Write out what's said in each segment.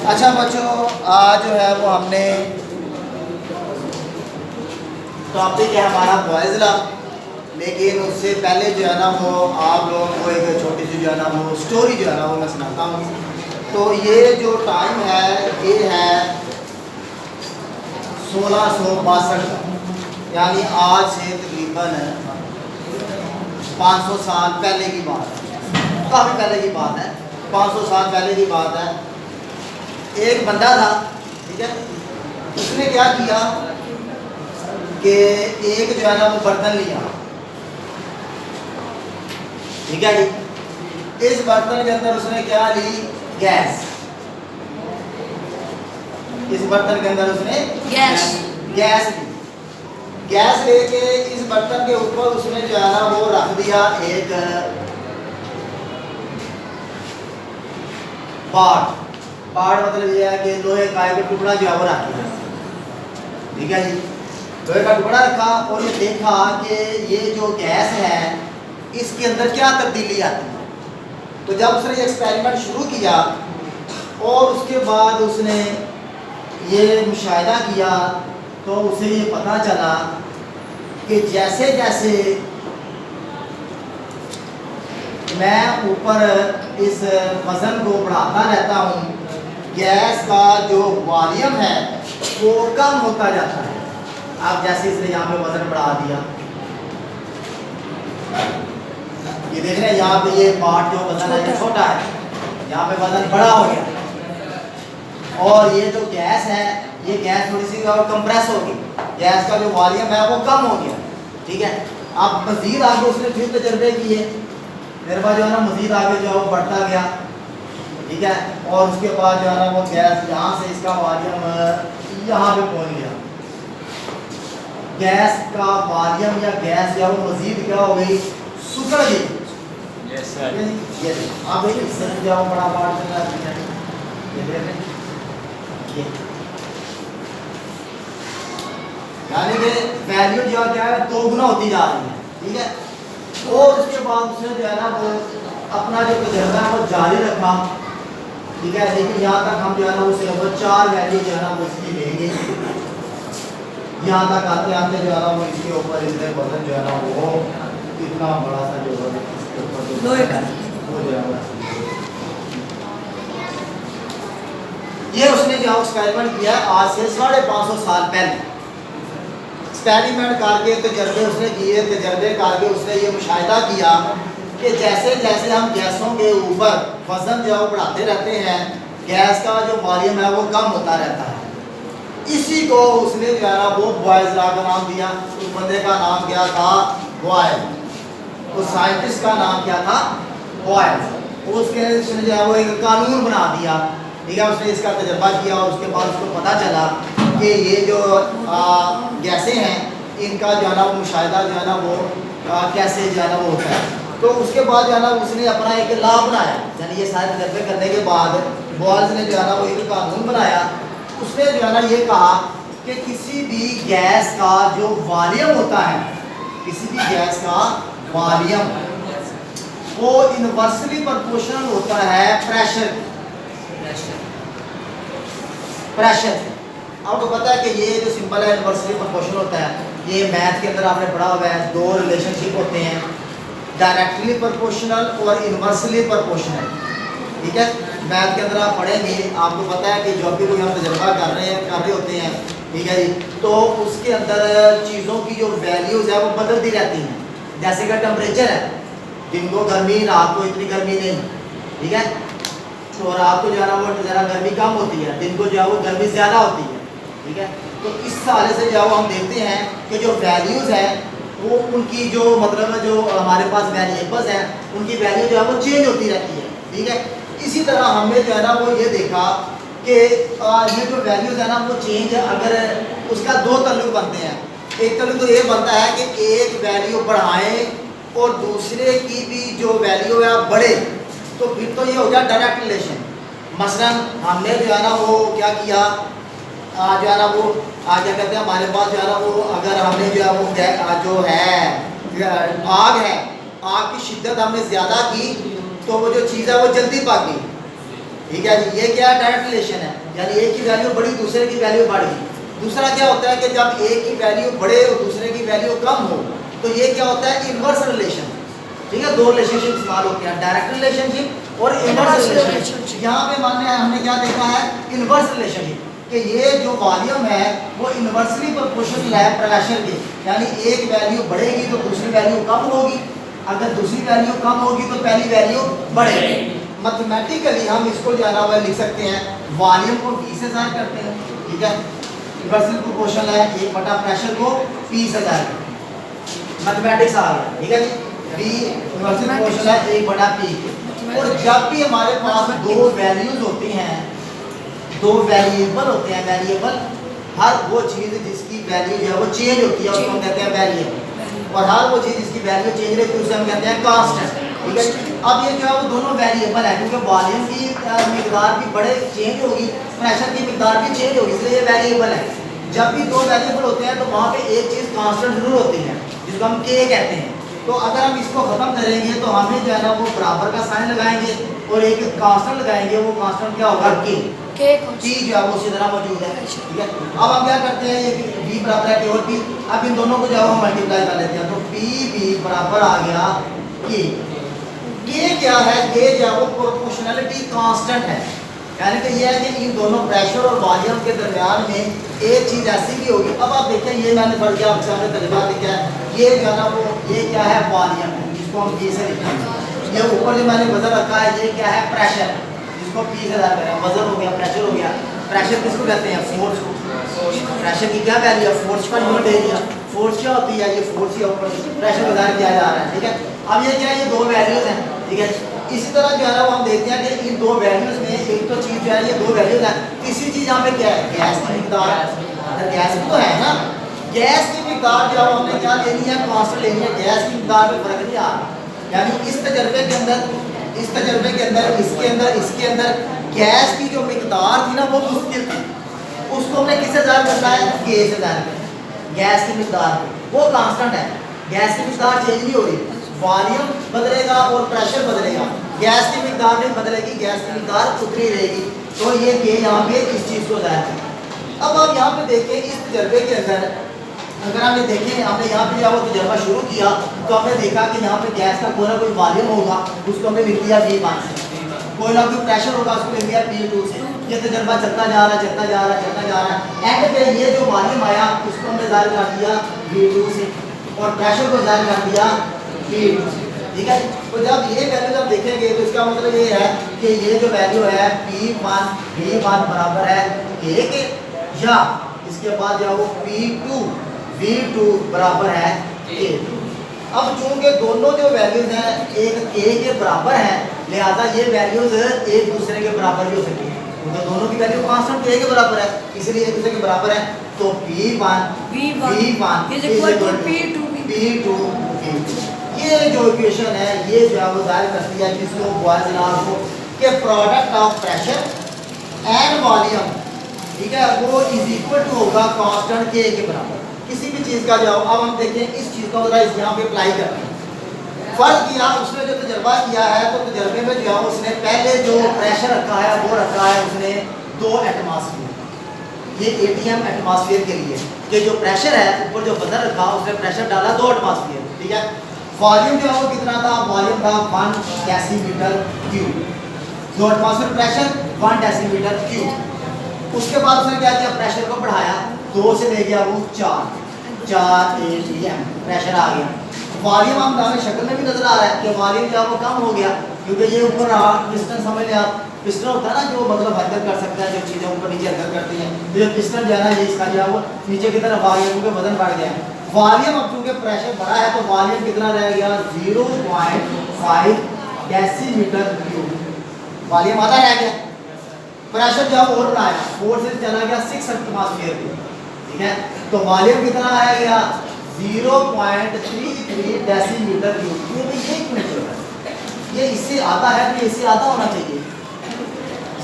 अच्छा बच्चों, आज जो है वो हमने टॉपिक है हमारा बॉयज़ लव, लेकिन उससे पहले जो है ना वो आप लोगों को एक छोटी सी जो है ना वो स्टोरी जो है ना वो मैं सुनाता हूँ। तो ये जो टाइम है ये है 1662 का, यानी आज से तकरीबन 500 साल पहले की बात है, काफ़ी पहले की बात है, 500 साल पहले की बात है। एक बंदा था, ठीक है, उसने क्या किया कि एक जो है ना वो बर्तन लिया, ठीक है जी। इस बर्तन के अंदर उसने क्या ली? गैस। इस बर्तन के अंदर उसने गैस ली। गैस लेके इस बर्तन के ऊपर उसने जो है ना वो रख दिया एक पाट मतलब ये है कि लोहे का एक टुकड़ा जो है वो रख दिया, ठीक है जी। लोहे का टुकड़ा रखा और ये देखा कि ये जो गैस है इसके अंदर क्या तब्दीली आती है। तो जब उसने ये एक्सपेरिमेंट शुरू किया और उसके बाद उसने ये मुशाहिदा किया तो उसे ये पता चला कि जैसे जैसे मैं ऊपर इस वज़न को बढ़ाता रहता हूँ, गैस का जो वॉल्यूम है वो कम होता जाता है। अब जैसे इसने यहाँ पे वज़न बढ़ा दिया, ये देख रहे हैं यहाँ पे ये पार्ट जो वज़न है ये छोटा है, यहाँ पे वज़न बड़ा हो गया। और ये जो गैस है ये गैस थोड़ी सी और कंप्रेस होगी, गैस का जो वॉल्यूम है वो कम हो गया, ठीक है। अब मज़ीद आगे उसने फिर तजर्बे किए, तजर्बा जो है ना मज़ीद आगे जो है वो बढ़ता गया, ठीक है। और उसके बाद जो है ना वो गैस यहाँ से इसका वॉल्यूम यहाँ पे पहुँच गया। गैस का वॉल्यूम या गैस या वो मज़ीद क्या हो गई? सुखड़ गई। ये आप देखिए इससे जो बड़ा पार्ट चल रहा है, ये देख रहे हैं, यानी कि वैल्यू जो क्या है दो गुना होती जा रही है, ठीक है। और उसके बाद उसने जो है ना वो अपना जो तजर्बा है वो जारी रखा, ठीक है। लेकिन यहाँ तक हम जो है ना उसे वो 4 वैल्यू जो है ना वो इसकी लेंगे, यहाँ तक आते आते जो है ना वो इसके ऊपर इसने वजन जो है ना वो इतना बड़ा सा जो है इसके ऊपर लोहे का वो जो है ये उसने जो एक्सपेरिमेंट किया आज से 550 साल पहले। एक्सपेरिमेंट करके तजर्बे उसने किए, तजर्बे करके उसने ये मुशाहिदा किया कि जैसे जैसे हम गैसों के ऊपर वज़न जो है वो बढ़ाते रहते हैं, गैस का जो वॉल्यूम है वो कम होता रहता है। इसी को उसने जो है ना वो बॉयज़ लॉ का नाम दिया। उस बंदे का नाम क्या था? बॉयल। उस साइंटिस्ट का नाम क्या था? बॉयल। उसके उसने जो है वो एक कानून बना दिया, ठीक है। उसने इसका तजर्बा किया और उसके बाद उसको पता चला कि ये जो गैसें हैं इनका जो है ना वो मुशाहिदा जो है ना वो कैसे जो है ना वो होता है। तो उसके बाद जो है ना उसने अपना एक लॉ बनाया, यानी ये सारे तजर्बे करने के बाद बॉयल्स ने जो है ना वो एक कानून बनाया। उसने जो है ना ये कहा कि किसी भी गैस का जो वॉल्यूम होता है, किसी भी गैस का वॉल्यूम वो इनवर्सली प्रोपोर्शनल होता है प्रेशर से। आपको पता है कि ये जो सिंबल है इनवर्सली प्रोपोर्शनल होता है, ये मैथ के अंदर आपने पढ़ा हुआ है। दो रिलेशनशिप होते हैं, डायरेक्टली प्रोपोर्शनल और इनवर्सली प्रोपोर्शनल, ठीक है। मैथ के अंदर आप पढ़ेंगे, आपको पता है कि जो भी कोई हम तजर्बा कर रहे होते हैं, ठीक है जी, तो उसके अंदर चीज़ों की जो वैल्यूज़ है वो बदलती रहती हैं। जैसे कि टेम्परेचर है, दिन को गर्मी, रात को इतनी गर्मी नहीं, ठीक है। तो रात को जो है ना वो ज़रा गर्मी कम होती है, दिन को जो है वो गर्मी ज़्यादा होती है, ठीक है। तो इस साले से जो है हम देखते हैं कि जो वैल्यूज़ है वो उनकी जो मतलब जो हमारे पास वेरिएबल्स हैं उनकी वैल्यू जो है वो चेंज होती रहती है, ठीक है। इसी तरह हमने जो है ना वो ये देखा कि ये जो वैल्यूज़ है ना वो चेंज अगर उसका दो तल्लुक बनते हैं। एक तल्लुक तो ये बनता है कि एक वैल्यू बढ़ाएं और दूसरे की भी जो वैल्यू है बढ़े, तो फिर तो ये हो गया डायरेक्ट रिलेशन। मसलन हमने जो है ना वो क्या किया, जो है ना वो क्या कहते हैं, हमारे पास जो है ना वो अगर हमने जो है वो जो है आग की शिद्दत हमने ज़्यादा की तो वो जो चीज़ है वो जल्दी पक गई, ठीक है जी। ये क्या है, डायरेक्ट रिलेशन है, यानी एक की वैल्यू बढ़ी दूसरे की वैल्यू बढ़ गई। दूसरा क्या होता है कि जब एक की वैल्यू बढ़े और दूसरे की वैल्यू कम हो, तो ये क्या होता है, इनवर्स रिलेशन। ठीक है, दो रिलेशनशिप इस्तेमाल होते हैं, डायरेक्ट रिलेशनशिप और इनवर्स रिलेशनशिप। यहाँ पे मान लिया हमने क्या देखा है, इनवर्स रिलेशनशिप, कि ये जो वॉल्यूम है वो इनवर्सली प्रोपोर्शनल है प्रेशर के, यानी एक वैल्यू बढ़ेगी तो दूसरी वैल्यू कम होगी, अगर दूसरी वैल्यू कम होगी तो पहली वैल्यू बढ़ेगी। मैथमेटिकली हम इसको जो है ना लिख सकते हैं, वॉल्यूम को V से ज़ाहिर करते हैं। ठीक है, इनवर्सली प्रोपोर्शनल है, एक बटा प्रेशर को P से ज़ाहिर करते हैं। मैथमेटिक्स आ गया। ठीक है जी, V इनवर्सली प्रोपोर्शनल है एक बटा P। और जब भी हमारे पास दो वैल्यूज होती हैं, दो वेरिएबल होते हैं, वेरिएबल हर वो चीज़ जिसकी वैल्यू जो है वो चेंज होती है उसको हम कहते हैं वेरिएबल, और हर वो चीज़ जिसकी वैल्यू चेंज रहती है उसे हम कहते हैं कांस्टेंट। ठीक है, अब ये जो है वो दोनों वेरिएबल है, क्योंकि वॉल्यूम की मिकदार भी बड़े चेंज होगी, प्रेशर की मिकदार भी चेंज होगी, इसलिए ये वेरिएबल है। जब भी दो वेरिएबल होते हैं तो वहाँ पे एक चीज़ कांस्टेंट जरूर होती है जिसको हम के कहते हैं। तो अगर हम इसको ख़त्म करेंगे तो हमें जो है ना वो बराबर का साइन लगाएंगे और एक कांस्टेंट लगाएंगे, वो कांस्टेंट क्या होगा, के P जो है वो उसी तरह मौजूद है। ठीक है, अब हम क्या करते हैं, ये V बराबर है K और P, अब इन दोनों को जो है हम मल्टीप्लाई कर लेते हैं, तो PV बराबर आ गया K। K क्या है, K जो है वो प्रोपोर्शनलिटी कांस्टेंट है, यानी कि ये है कि इन दोनों प्रेशर और वॉल्यूम के दरमियान में एक चीज़ ऐसी भी होगी। अब आप देखें, ये मैंने पढ़ के आपके सामने तरीका दिखा है, ये जो है ना वो ये क्या है, वॉल्यूम है, जिसको हम P से लिखेंगे। ये ऊपर जो मैंने वजन रखा है ये क्या है, प्रेशर, जिसको P से ज़ाहिर करें, वजन हो गया, प्रेशर हो गया। प्रेशर किसको कहते हैं, फोर्स को। प्रेशर की क्या वैल्यू है, फोर्स का यूनिट एरिया। फोर्स क्या होती है, ये फोर्स या ऊपर प्रेशर को ज़ाहिर किया जा रहा है। ठीक है, अब ये क्या है, ये दो वैल्यूज हैं। ठीक है, इसी तरह जो है ना वो हम देखते हैं कि इन दो वैल्यूज में एक तो चीज़ जो है, ये दो वैल्यूज हैं, तीसरी चीज़ यहाँ पे क्या है, गैस की मिकदार। अगर गैस भी तो है ना, गैस की मिकदार जो है हमने क्या लेनी है, कांस्टेंट लेनी है, गैस की मिकदार में फर्क नहीं आ रहा। यानी इस तजर्बे के अंदर, इस तजर्बे के अंदर, इसके अंदर, इसके अंदर गैस की जो मिकदार थी ना वो मुश्किल थी, उसको हमने किससे ज़ाहिर करना है, के से ज़ाहिर करना है। गैस की मिकदार वो कांस्टेंट है, गैस की मिकदार चेंज नहीं हो रही, वॉल्यूम बदलेगा और प्रेशर बदलेगा, गैस की मिकदार नहीं बदलेगी, गैस की मिकदार उतरी रहेगी। तो ये के यहाँ पे इस चीज़ को ज़ाहिर करना। अब आप यहाँ पे देखें, इस तजर्बे के अंदर अगर हमने देखें, हमने यहाँ पे जब वो तजर्बा शुरू किया तो हमने देखा कि यहाँ पे गैस का कोई ना कोई वॉल्यूम होगा, उसको हमने लिख दिया V1 से, कोई ना कोई प्रेशर होगा उसको लिख दिया P2 से। ये तजर्बा चलता जा रहा है, चलता जा रहा है, चलता जा रहा है, एंड पे ये जो वॉल्यूम आया उसको हमने ज़ाहिर कर दिया V2 से और प्रेशर को ज़ाहिर कर दिया P2 से। ठीक है, तो जब ये वैल्यू जब देखेंगे तो इसका मतलब ये है कि ये जो वैल्यू है P1 V1 बराबर है A के, या इसके बाद जो वो P2 V2 बराबर है A2। अब चूंकि दोनों जो वैल्यूज हैं एक A के बराबर हैं, लिहाजा ये वैल्यूज एक दूसरे के बराबर भी हो सकती हैं, क्योंकि दोनों की वैल्यू कांस्टेंट A के बराबर है, इसलिए एक दूसरे के बराबर है। तो P1 V1 is equal to P2 V2। ये जो इक्वेशन है ये जो है वो ज़ाहिर करती है किसको, बॉयज लॉ को, कि product of pressure and volume, ठीक है, वो इज इक्वल टू होगा कांस्टेंट के बराबर किसी भी चीज़ का। जाओ अब हम देखें इस चीज़ को जरा इस यहाँ पे अप्लाई करते हैं। फर्क किया उसने जो तजर्बा किया है, तो तजर्बे में जो है उसने पहले जो प्रेशर रखा है वो रखा है उसने 2 एटमॉस्फेयर, ये ATM एटमॉस्फेयर के लिए, कि जो प्रेशर है ऊपर जो वजन रखा उसने प्रेशर डाला 2 एटमॉस्फेयर। ठीक है, वॉल्यूम जो है वो कितना था, वॉल्यूम था 1 decimetre cube, 2 atmosphere pressure 1 decimetre cube. उसके बाद उसने क्या किया, प्रेशर को बढ़ाया, 2 से ले गया वो 4 ATM प्रेशर आ गया। वॉल्यूम हम हमें शक्ल में भी नजर आ रहा है कि वॉल्यूम जो है वो कम हो गया, क्योंकि ये ऊपर रहा पिस्टन, समझ लें आप, पिस्टन होता है ना जो मतलब हरकत कर सकता है, जो चीज़ें ऊपर नीचे हरकत करती हैं, तो जो पिस्टन जो है ना ये इसका जो है वो नीचे की तरफ आ गया क्योंकि वजन बढ़ गया। वॉल्यूम अब चूँकि प्रेशर बढ़ा है तो वॉल्यूम कितना रह गया, 0.5 डेसीमीटर क्यूब, वॉल्यूम आधा रह गया। प्रेशर जो है वो और बढ़ाया, 4 से चला गया 6 एटमॉस्फेयर पे। ठीक है, तो वॉल्यूम कितना आ गया, 0.33 डेसीमीटर क्यूब। ये क्यों चल रहा है, ये इससे आधा है तो इससे आधा होना चाहिए।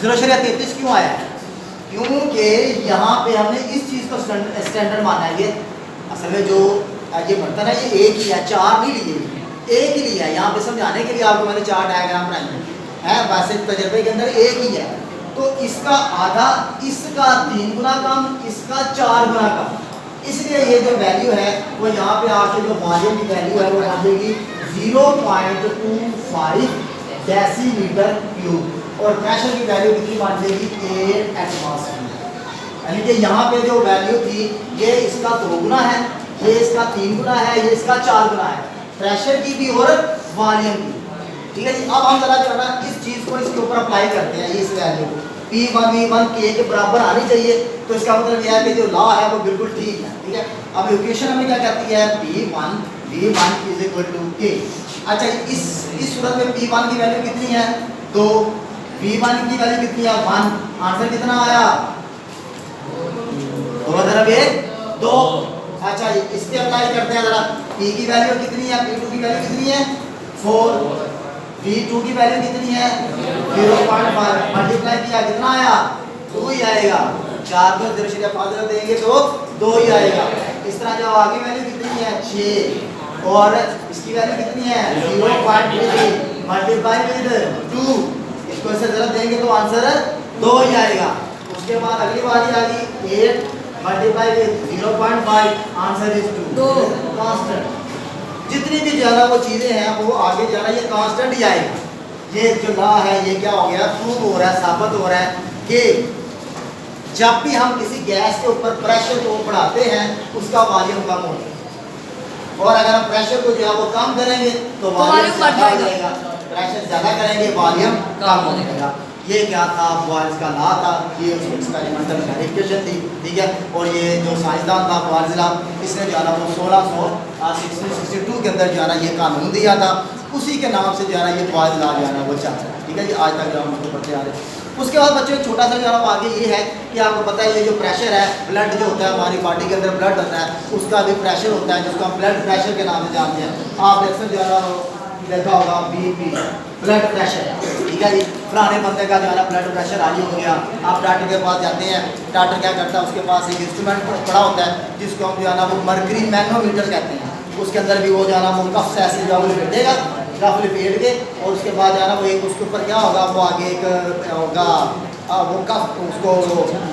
0.33 क्यों आया है, क्योंकि यहाँ पे हमने इस चीज़ को स्टैंडर्ड माना है। ये असल में जो ये बर्तन है ये एक ही है, 4 नहीं लिए, एक ही लिया है। यहाँ पे समझाने के लिए आपको मैंने 4 डायग्राम बनाई है, वैसे तजर्बे के अंदर एक ही है। तो इसका आधा, इसका 3 गुना कम, इसका 4 गुना कम। इसलिए ये जो वैल्यू है वो यहाँ पे आके जो वॉल्यूम की वैल्यू है वो आ जाएगी 0.25 डेसीमीटर क्यूब और प्रेशर की वैल्यू कितनी बन जाएगी 8 एटमॉस्फेयर। यानी कि यहाँ पे जो वैल्यू थी ये इसका 2 गुना है, ये इसका 3 गुना है, ये इसका 4 गुना है, प्रेशर की भी और वॉल्यूम की। ठीक है जी। अब हम जरा जो है ना इस चीज़ को इसके ऊपर अप्लाई करते हैं, इस वैल्यू को P1 V1 K के बराबर आनी चाहिए। तो इसका मतलब यह है कि जो लॉ है वो बिल्कुल ठीक है। ठीक है। अब इक्वेशन हमें क्या कहती है, P1 V1 is equal to K। अच्छा, इस सूरत में P1 की वैल्यू कितनी है 2, V1 की वैल्यू कितनी है 1। आंसर कितना आया 2 2। अच्छा, इस पे अप्लाई करते हैं जरा। P की वैल्यू कितनी है, P2 की वैल्यू कितनी है 4, V2 की वैल्यू कितनी है 0.5, मल्टीप्लाई किया कितना आया 2 ही आएगा। 4 को 0.5 देंगे तो 2 ही आएगा। इस तरह जब आगे वैल्यू कितनी है 6 और इसकी वैल्यू कितनी है 0.3 मल्टीप्लाई विद 2, इसको ऐसे जरा देंगे तो आंसर 2 ही आएगा। उसके बाद अगली बारी आ गई 8 multiply with 0.5, answer is 2 constant. जितनी भी जो है ना वो चीज़ें हैं वो आगे जाना ये कांस्टेंट ही आएगा। ये जो लॉ है ये क्या हो गया, प्रूव हो रहा है, साबित हो रहा है कि जब भी हम किसी गैस के ऊपर प्रेशर को बढ़ाते हैं उसका वॉल्यूम कम होता है और अगर हम प्रेशर को जो है वो कम करेंगे तो वॉल्यूम ज़्यादा हो जाएगा। प्रेशर ज़्यादा करेंगे वॉल्यूम कम हो जाएगा। ये क्या था, बॉयल्स का लॉ था, ये उसकी एक्सपेरिमेंटल वेरिफिकेशन थी। ठीक है। और ये जो साइंसदान था बॉयल्स, इसने जो है ना वो 1662 के अंदर जो है ना ये कानून दिया था, उसी के नाम से जो है ना ये बॉयल्स लॉ जो है ना वो चलता है। ठीक है जी। आज तक जो हम उसको पढ़ते आ रहे हैं। उसके बाद बच्चों एक छोटा सा जो है ना आगे ये है कि आपको पता है ये जो प्रेशर है, ब्लड जो होता है हमारी बॉडी के अंदर ब्लड होता है उसका भी प्रेशर होता है जिसको हम ब्लड प्रेशर के नाम से जानते हैं। आप अक्सर जो है ना देखा होगा BP ब्लड प्रेशर। ठीक है जी। पुराने बंदे का जो है ना ब्लड प्रेशर हाई हो गया, आप डॉक्टर के पास जाते हैं, डॉक्टर क्या करता है उसके पास एक इंस्ट्रूमेंट पड़ा होता है जिसको हम जो है ना वो मर्करी मैनोमीटर कहते हैं। उसके अंदर भी वो जो है ना वो कफ से ऐसे जो लपेटेगा, कफ लपेट के और उसके बाद जो है ना वो एक उसके ऊपर क्या होगा वो आगे एक होगा वो कफ उसको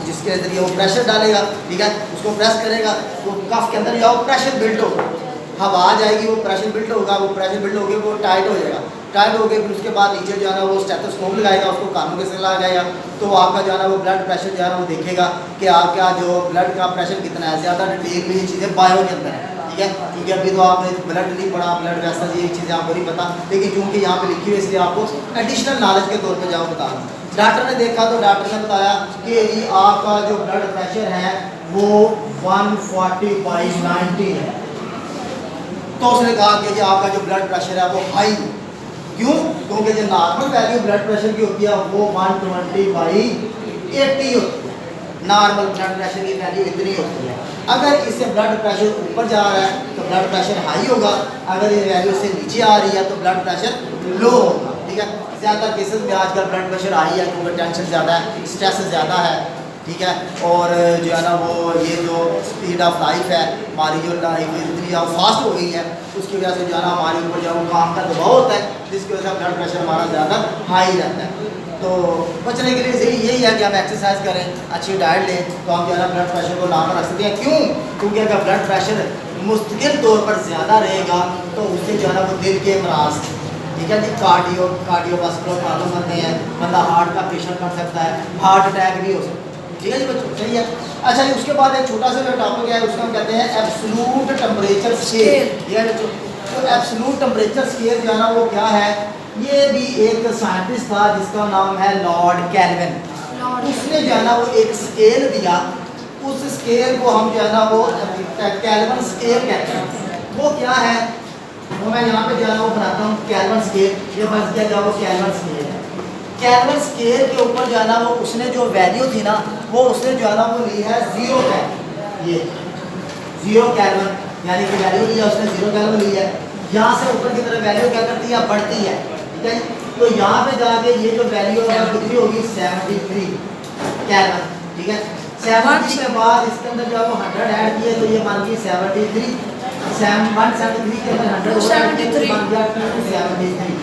जिसके जरिए वो प्रेशर डालेगा। ठीक है। उसको प्रेस करेगा वो कफ के अंदर जाओ प्रेशर बिल्ड होगा, हवा आ जाएगी, वो प्रेशर बिल्ड होगा, वो प्रेशर बिल्ड होकर वो टाइट हो जाएगा, टाइट हो गए। फिर उसके बाद नीचे जो है ना वो स्टेथोस्कोप लगाएगा, उसको कानों के से लगाएगा तो आपका जो है ना वो ब्लड प्रेशर जो है ना वो देखेगा कि आपका जो ब्लड का प्रेशर कितना है। ज़्यादा डिटेल में ये चीज़ें बायो के अंदर है। ठीक है। क्योंकि अभी तो आपने ब्लड नहीं पढ़ा, ब्लड वैसा ये चीज़ें आपको नहीं पता, लेकिन क्योंकि यहाँ पे लिखी हुई इसलिए आपको एडिशनल नॉलेज के तौर पर जाओ बता रहा हूँ। डॉक्टर ने देखा तो डॉक्टर ने बताया कि ये आपका जो ब्लड प्रेशर है वो 140/90 है। तो उसने कहा कि जी आपका जो ब्लड प्रेशर है वो हाई। क्यों? क्योंकि जो नॉर्मल वैल्यू ब्लड प्रेशर की होती है वो 120/80 होती है। नॉर्मल ब्लड प्रेशर की वैल्यू इतनी होती है। अगर इससे ब्लड प्रेशर ऊपर जा रहा है तो ब्लड प्रेशर हाई होगा, अगर ये वैल्यू से नीचे आ रही है तो ब्लड प्रेशर लो होगा। ठीक है। ज़्यादा केसेस में आजकल ब्लड प्रेशर हाई है क्योंकि टेंशन ज़्यादा है, स्ट्रेस ज़्यादा है। ठीक है। और जो है ना वो ये जो स्पीड ऑफ लाइफ है हमारी, जो लाइफ इतनी फास्ट हो गई है उसकी वजह से जो है ना हमारे ऊपर जो काम का दबाव होता है जिसकी वजह से ब्लड प्रेशर हमारा ज़्यादा हाई रहता है। तो बचने के लिए यही है कि हम एक्सरसाइज करें, अच्छी डाइट लें तो हम जो है ना ब्लड प्रेशर को नॉर्मल रख सकते हैं। क्यों? क्योंकि अगर ब्लड प्रेशर मुस्तकिल तौर पर ज़्यादा रहेगा तो उससे जो है ना वो दिल के अमराज, ठीक है जी, कार्डियोवास्कुलर प्रॉब्लम बनते हैं, बंदा हार्ट का पेशेंट कर सकता है, हार्ट अटैक भी हो सकता है। ठीक है जी बच्चों, सही है। अच्छा जी, उसके बाद एक छोटा सा जो टॉपिक है उसको हम कहते हैं एब्सोल्यूट टेम्परेचर स्केल। ठीक है बच्चों। तो एब्सोल्यूट टेम्परेचर स्केल जो है ना वो क्या है, ये भी एक साइंटिस्ट था जिसका नाम है लॉर्ड कैल्विन। उसने जो है ना वो एक स्केल दिया, उस स्केल को हम जो है ना वो कैल्विन स्केल कहते हैं। वो क्या है वो मैं यहाँ पे जो है ना वो बनाता हूँ कैल्विन स्केल। ये फर्स्ट किया जाए वो कैल्विन स्केल है। कैल्विन स्केल के ऊपर जो है ना वो उसने जो वैल्यू थी ना वो उसने जो है ना वो ली है 0 कैल्विन। ये 0 कैल्विन यानी कि वैल्यू ली है उसने 0 कैल्विन ली है। यहाँ से ऊपर की तरफ वैल्यू क्या करती है, बढ़ती है। ठीक है। तो यहाँ पे जाके ये जो वैल्यू है कितनी होगी 73 कैल्विन। ठीक है। 73 के बाद इसके अंदर जो है वो 100 ऐड किए तो ये बन गई 73। 173 के अंदर 100 बन गया 273।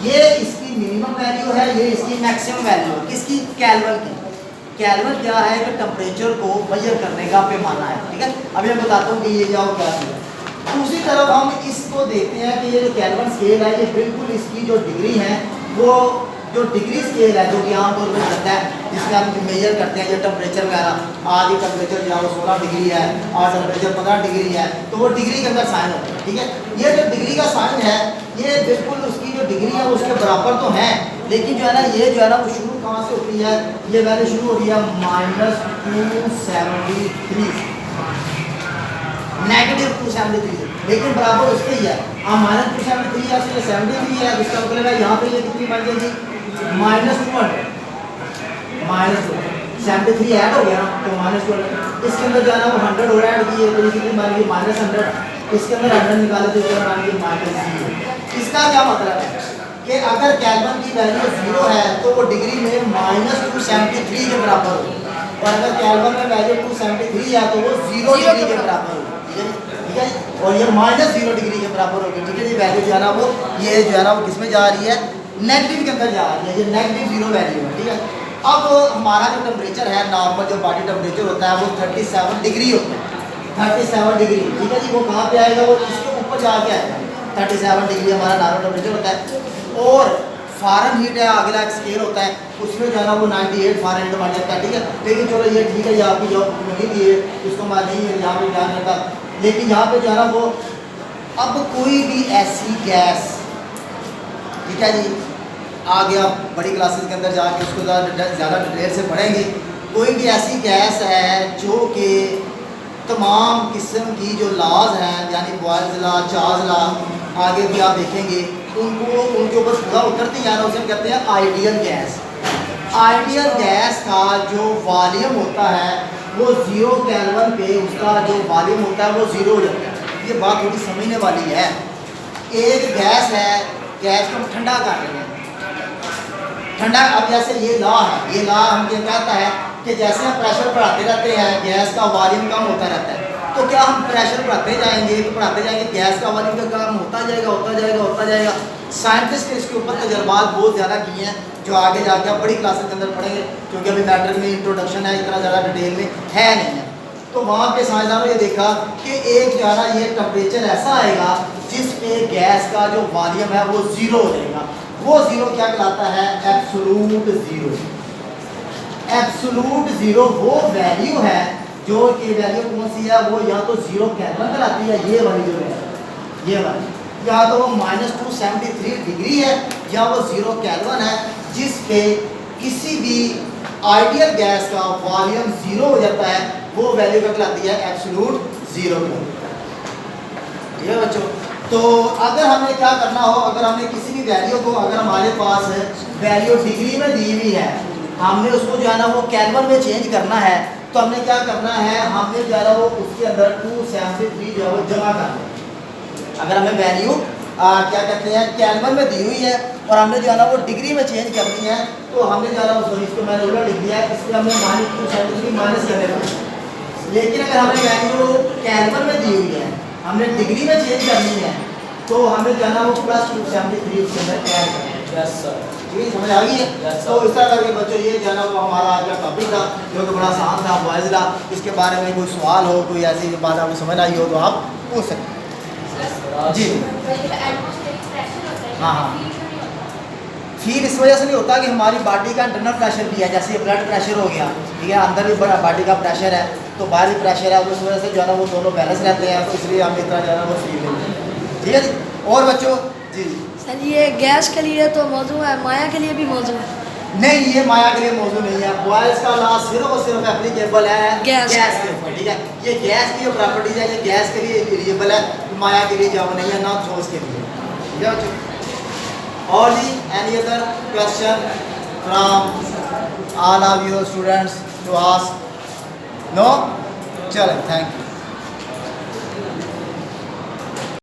ये इसकी इसकी मिनिमम वैल्यू है, ये इसकी मैक्सिमम वैल्यू है। किसकी? केल्विन की। केल्विन क्या है कि टेम्परेचर को मेजर करने का पैमाना है, ठीक है। अभी मैं बताता हूँ कि ये जाओ क्या है। दूसरी तरफ हम इसको देखते हैं कि ये जो केल्विन स्केल है, ये बिल्कुल इसकी जो डिग्री है वो जो डिग्री स्केल है जो कि आमतौर पर चलता है, जिसमें हम मेजर करते हैं जो टेम्परेचर वगैरह। आज ये टेम्परेचर जो है वो 16 डिग्री है और टेम्परेचर 15 डिग्री है, तो वो डिग्री के अंदर साइन होता है, ठीक है। ये जो डिग्री का साइन है ये बिल्कुल उसकी जो डिग्री है वो उसके बराबर तो है, लेकिन जो है ना ये जो है ना वो शुरू कहाँ से होती है? ये वैल्यू शुरू हो रही है -273 -273 से, लेकिन बराबर उसके ही है। अब -273 या 73 है, इसका मतलब है यहाँ पे ये कितनी बन जाएगी? -273 ऐड हो गया ना, तो -200 इसके अंदर जो है ना वो 100 और ऐड किए तो ये कितनी बन गई? -100। इसके अंदर 100 निकाले तो इसके अंदर -0। इसका क्या मतलब है कि अगर केल्विन की वैल्यू 0 है तो वो डिग्री में -273 के बराबर होगी, और अगर केल्विन में वैल्यू 273 है तो वो 0 डिग्री के बराबर होगी, ठीक है। और ये -0 डिग्री के बराबर होगी, ठीक है। ये वैल्यू जो है ना वो ये जो है ना वो किसमें जा रही है? नेगेटिव के अंदर जा रही है, ये -0 वैल्यू है, ठीक है। अब हमारा जो टेम्परेचर है नॉर्मल जो बॉडी टेम्परेचर होता है वो 37 डिग्री होता है, 37 डिग्री, ठीक है जी। वो कहाँ पे आएगा? वो इसके ऊपर जाके आएगा। 37 डिग्री हमारा नॉर्मल टेम्परेचर होता है। और फ़ारेनहीट है अगला एक स्केल होता है, उसमें जो है ना वो 98 फ़ारेनहीट बन जाता है, ठीक है। लेकिन चलो ये ठीक है, ये आपकी जॉब नहीं दी है, इसको मैं नहीं है यहाँ पे ध्यान रहता, लेकिन यहाँ पे जो है ना वो अब कोई भी ऐसी गैस, ठीक है जी, आगे आप बड़ी क्लासेस के अंदर जाके उसको ज़्यादा डिटेल से पढ़ेंगे। कोई भी ऐसी गैस है जो कि तमाम किस्म की जो लॉज हैं, यानी बॉयल्स लॉ, चार्ल्स लॉ, आगे भी आप देखेंगे, उनको उनके ऊपर पूरा उतरती है ना, उसे कहते हैं आइडियल गैस। आइडियल गैस का जो वॉल्यूम होता है वो 0 केल्विन पे उसका जो वॉल्यूम होता है वो 0 हो जाता है। ये बात थोड़ी समझने वाली है। एक गैस है, गैस को हम ठंडा कर रहे हैं, ठंडा। अब जैसे ये लॉ है, ये लॉ हमको कहता है कि जैसे हम प्रेशर बढ़ाते रहते हैं गैस का वॉल्यूम कम होता रहता है, तो क्या हम प्रेशर बढ़ाते जाएंगे तो बढ़ाते जाएंगे, गैस का वॉल्यूम का काम होता जाएगा, होता जाएगा, होता जाएगा। साइंटिस्ट ने इसके ऊपर तजर्बात बहुत ज़्यादा किए हैं, जो आगे जाके आप बड़ी क्लासेस के अंदर पढ़ेंगे, क्योंकि अभी मैटर में इंट्रोडक्शन है, इतना ज़्यादा डिटेल में है नहीं है। तो वहाँ पे साइंसदानों ने देखा कि एक जो है ना ये टेम्परेचर ऐसा आएगा जिस पे गैस का जो वॉल्यूम है वो 0 हो जाएगा। वो 0 क्या कहलाता है? एब्सोल्यूट 0। एब्सोल्यूट 0 वो वैल्यू है जो कि वैल्यू कौन सी है? वो या तो 0 केल्विन कहलाती है, ये वाली जो है, ये वाली, या तो वो -273 डिग्री है, या वो 0 केल्विन है, जिस पे किसी भी आइडियल गैस का वॉल्यूम 0 हो जाता है, वो वैल्यू क्या कहलाती है? एब्सोल्यूट 0 को, ठीक है बच्चों। तो अगर हमें क्या करना हो, अगर हमने किसी भी वैल्यू को, अगर हमारे पास वैल्यू डिग्री में दी हुई है, हमने उसको जो है ना वो केल्विन में चेंज करना है, तो हमने क्या करना है? हमने जो है ना वो उसके अंदर 273 जो है वो जमा करना है। अगर हमें वैल्यू क्या कहते हैं केल्विन में दी हुई है और हमने जो है ना वो डिग्री में चेंज करनी है, तो हमने जो है ना सॉरी इसको मैंने उल्टा लिख दिया है, इसलिए हमने -273 माइनस करने को। लेकिन अगर हमें वैल्यू केल्विन में दी हुई है, हमने डिग्री में चेंज करनी है, तो हमें जो है ना वो +273 उसके अंदर ऐड करना है। यस सर, ठीक समझ आ गई है? तो इस तरह करके बच्चों ये जो है ना वो हमारा आज का टॉपिक था, जो कि बड़ा आसान था, बॉयज़ लॉ। इसके बारे में कोई सवाल हो, कोई ऐसी बात आपको समझ आई हो तो आप पूछ सकते हैं जी। हाँ हाँ, फील इस वजह से नहीं होता कि हमारी बॉडी का इंटरनल प्रेशर भी है, जैसे ब्लड प्रेशर हो गया, ठीक है, अंदर भी बड़ा बॉडी का प्रेशर है, तो बाहरी प्रेशर है, उस वजह से जो है ना वो दोनों बैलेंस रहते हैं, तो इसलिए हम इतना जो है ना वो फील लेते हैं, ठीक है जी। और बच्चों जी सर ये गैस के लिए तो मौजू है, माया के लिए भी मौजू है? नहीं, ये माया के लिए मौजूद नहीं है। बॉयल्स का लॉ सिर्फ और सिर्फ एप्लीकेबल है गैस के ऊपर, ठीक है। ये गैस की जो प्रॉपर्टीज है ये गैस के लिए एलिजिबल है, माया के लिए जो नहीं है, नॉन सोर्स के लिए, ठीक है बच्चों। और जी any other question from all of your students to ask? No? चलो, थैंक यू।